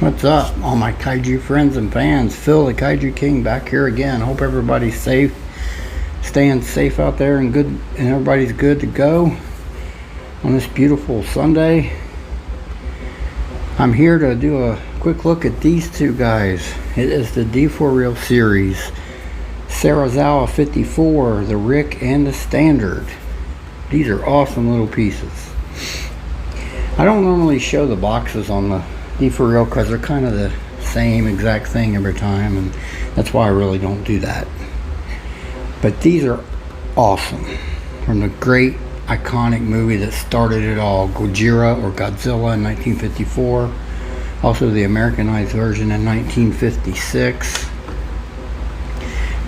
What's up, all my kaiju friends and fans? Phil the Kaiju King back here again. Hope everybody's safe, staying safe out there, and good, and everybody's good to go on this beautiful Sunday. I'm here to do a quick look at these two guys. It is the deforeal series, Serizawa 54, the RIC and the Standard. These are awesome little pieces. I don't normally show the boxes on the deforeal because they're kind of the same exact thing every time, and that's why I really don't do that. But these are awesome, from the great iconic movie that started it all, Gojira or Godzilla in 1954, also the Americanized version in 1956.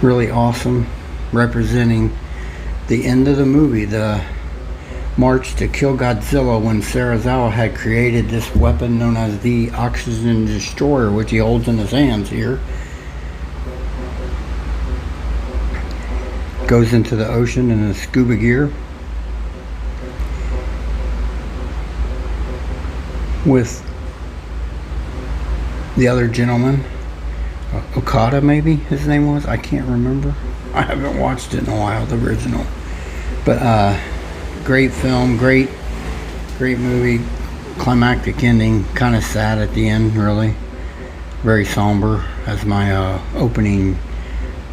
Really awesome, representing the end of the movie, the march to kill Godzilla, when Serizawa had created this weapon known as the Oxygen Destroyer, which he holds in his hands here. Goes into the ocean in a scuba gear with the other gentleman, Okada maybe his name was, I can't remember. I haven't watched it in a while, the original. But great film, great movie, climactic ending, kind of sad at the end, really. Very somber, as my opening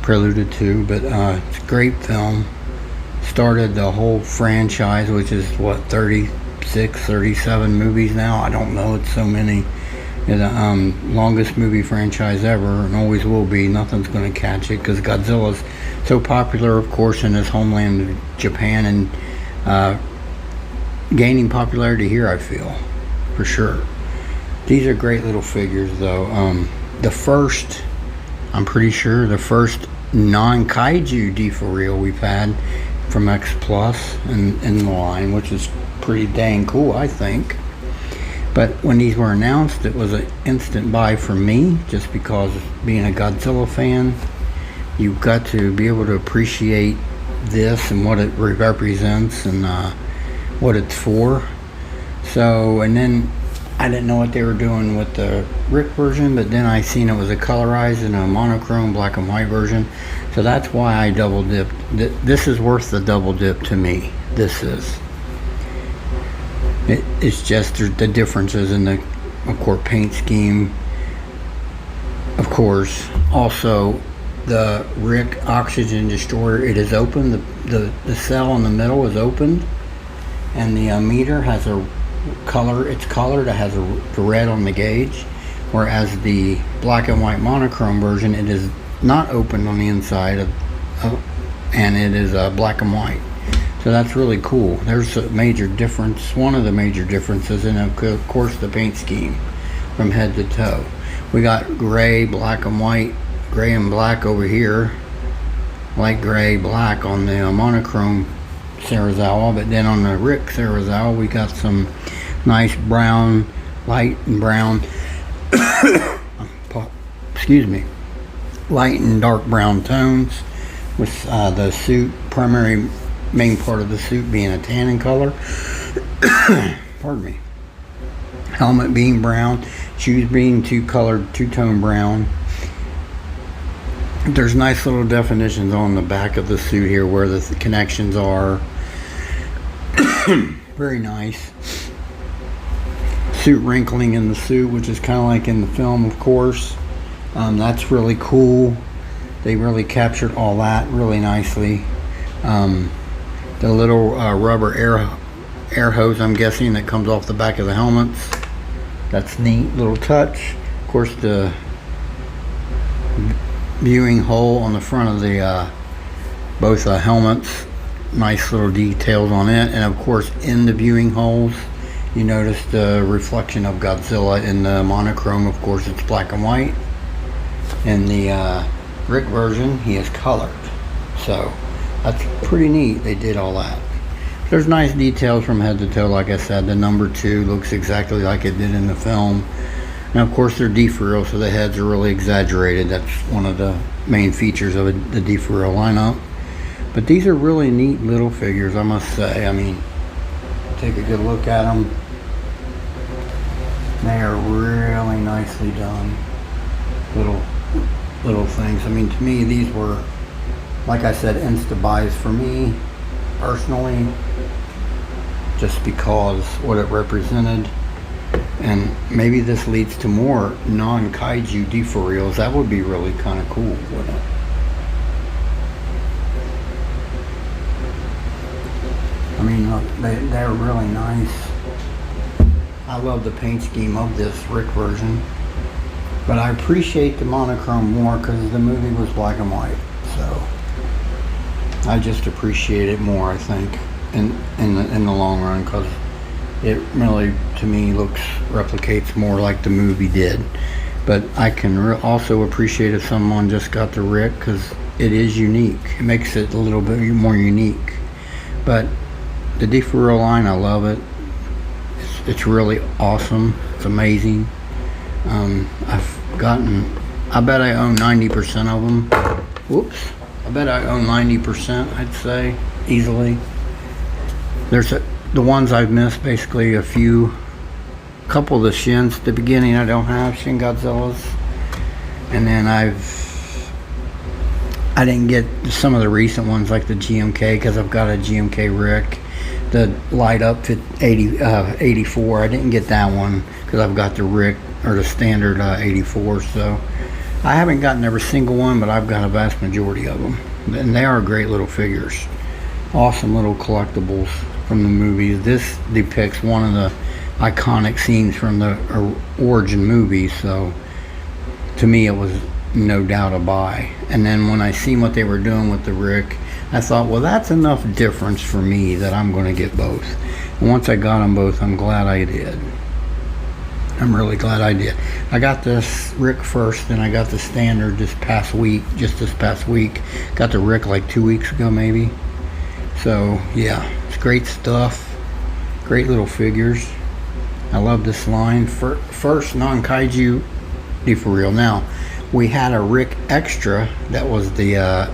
preluded to, but it's a great film. Started the whole franchise, which is what, 36, 37 movies now? I don't know, it's so many. The longest movie franchise ever, and always will be. Nothing's going to catch it, because Godzilla's so popular, of course, in his homeland, Japan, and gaining popularity here, I feel, for sure. These are great little figures, though. The first, I'm pretty sure, the first non-kaiju deforeal we've had from X Plus in the line, which is pretty dang cool, I think. But when these were announced, it was an instant buy for me, just because, being a Godzilla fan, you've got to be able to appreciate this and what it represents, and what it's for. So, and then I didn't know what they were doing with the RIC version, but then I seen it was a colorized and a monochrome black and white version, so that's why I double dipped. This is worth the double dip to me. This is. It's just the differences in the, of course, paint scheme. Of course, also the RIC Oxygen Destroyer, it is open. The cell in the middle is opened, and the meter has a color. It's colored. It has the red on the gauge, whereas the black and white monochrome version, it is not opened on the inside and it is black and white. So that's really cool. There's a major difference, one of the major differences, and of course the paint scheme from head to toe. We got gray, black and white, gray and black over here, light gray, black on the monochrome Serizawa, but then on the RIC Serizawa we got some nice brown, light and brown excuse me, light and dark brown tones, with the suit, main part of the suit being a tannin color. Pardon me. Helmet being brown, shoes being two-tone brown. There's nice little definitions on the back of the suit here where the connections are. Very nice. Suit wrinkling in the suit, which is kind of like in the film, of course. That's really cool. They really captured all that really nicely. The little rubber air hose, I'm guessing, that comes off the back of the helmets. That's neat little touch. Of course, the viewing hole on the front of the both helmets, nice little details on it. And of course, in the viewing holes, you notice the reflection of Godzilla. In the monochrome, of course, it's black and white. In the RIC version, he is colored. So that's pretty neat. They did all that. There's nice details from head to toe. Like I said, the number 2 looks exactly like it did in the film. Now, of course, they're deforeal, so the heads are really exaggerated. That's one of the main features of the deforeal lineup. But these are really neat little figures, I must say. I mean, take a good look at them. They are really nicely done. Little things. I mean, to me, these were, like I said, insta buys for me personally, just because what it represented. And maybe this leads to more non-kaiju deforeals. That would be really kind of cool, wouldn't it? I mean, look, they're really nice. I love the paint scheme of this RIC version, but I appreciate the monochrome more because the movie was black and white. So I just appreciate it more, I think, in the long run, because it really, to me, replicates more like the movie did. But I can also appreciate if someone just got the RIC, because it is unique. It makes it a little bit more unique. But the deforeal line, I love it. It's really awesome. It's amazing. I bet I own 90% of them. Whoops. I bet I own 90%, I'd say, easily. There's the ones I've missed, basically a couple of the Shins at the beginning I don't have, Shin Godzillas. And then I didn't get some of the recent ones like the GMK, because I've got a GMK RIC. The light up 84, I didn't get that one because I've got the RIC, or the standard 84. So I haven't gotten every single one, but I've got a vast majority of them, and they are great little figures, awesome little collectibles from the movies. This depicts one of the iconic scenes from the origin movie, so to me it was no doubt a buy. And then when I seen what they were doing with the RIC, I thought, well, that's enough difference for me that I'm going to get both. And once I got them both, I'm glad I did. I'm really glad I did. I got this RIC first, then I got the standard just this past week. Got the RIC like 2 weeks ago, maybe. So yeah, it's great stuff. Great little figures. I love this line. First non-kaiju deforeal. Now, we had a RIC extra that was the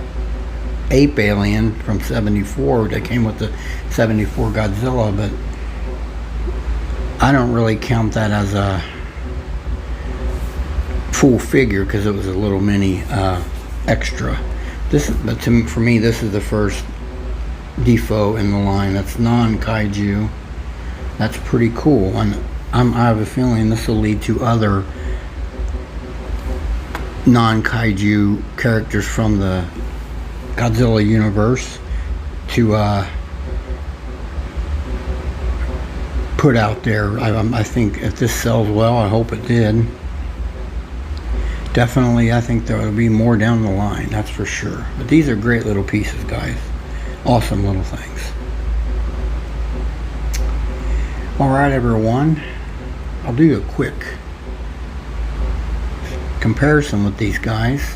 ape alien from 74 that came with the 74 Godzilla, but I don't really count that as a full figure because it was a little mini extra. But for me, this is the first defo in the line that's non-kaiju. That's pretty cool, and I have a feeling this will lead to other non-kaiju characters from the Godzilla universe to put out there. I think if this sells well, I hope it did. Definitely, I think there will be more down the line, that's for sure. But these are great little pieces, guys. Awesome little things. Alright, everyone. I'll do a quick comparison with these guys.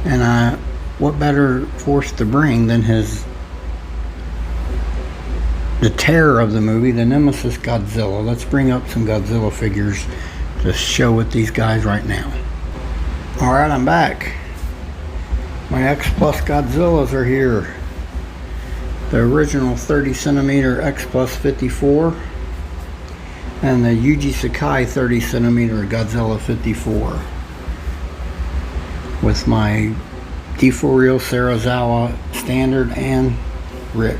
And what better force to bring than the terror of the movie, the Nemesis Godzilla. Let's bring up some Godzilla figures to show with these guys right now. Alright, I'm back. My X Plus Godzillas are here. The original 30 centimeter X Plus 54 and the Yuji Sakai 30 centimeter Godzilla 54 with my deforeal Serizawa standard and RIC.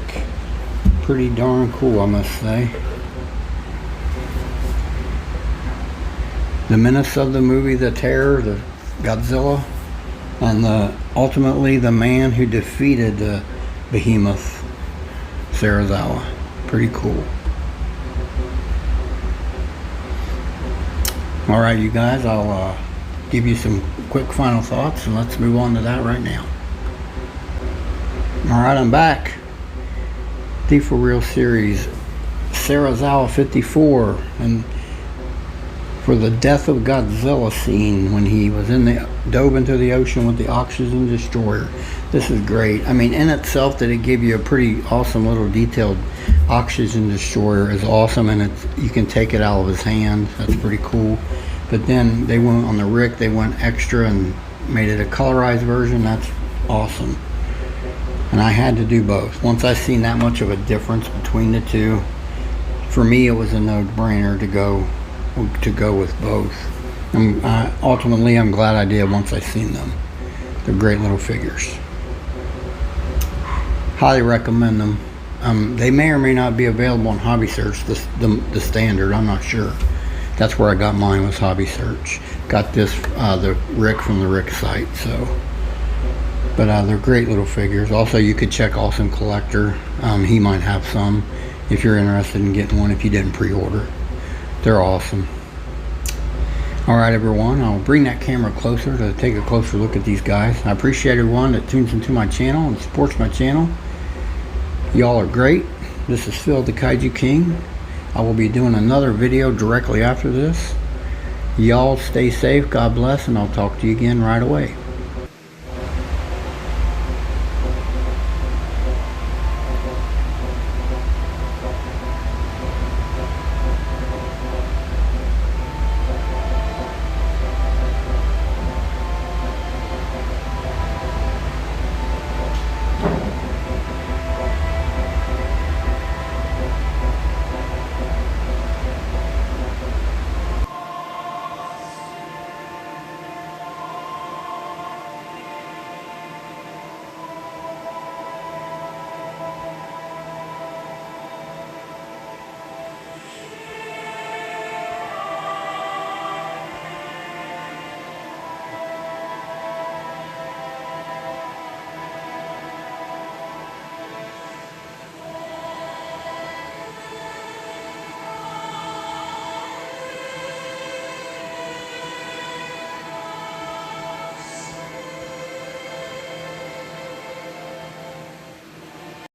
Pretty darn cool, I must say. The menace of the movie, the terror, the Godzilla, and ultimately the man who defeated the behemoth Serizawa. Pretty cool. Alright, you guys, I'll give you some quick final thoughts, and let's move on to that right now. Alright, I'm back. Deforeal series, Serizawa 54, and for the death of Godzilla scene when he was dove into the ocean with the oxygen destroyer. This is great. I mean, in itself, that it give you a pretty awesome little detailed oxygen destroyer is awesome, and you can take it out of his hand. That's pretty cool. But then they went on the RIC, they went extra and made it a colorized version. That's awesome. And I had to do both. Once I seen that much of a difference between the two, for me it was a no-brainer to go to go with both. Ultimately, I'm glad I did once I seen them. They're great little figures. Highly recommend them. They may or may not be available on Hobby Search, the standard. I'm not sure. That's where I got mine, was Hobby Search. Got this, the RIC from the RIC site. So, but they're great little figures. Also, you could check Awesome Collector. He might have some if you're interested in getting one if you didn't pre-order. They're awesome. Alright everyone, I'll bring that camera closer to take a closer look at these guys. I appreciate everyone that tunes into my channel and supports my channel. Y'all are great. This is Phil the Kaiju King. I will be doing another video directly after this. Y'all stay safe, God bless, and I'll talk to you again right away.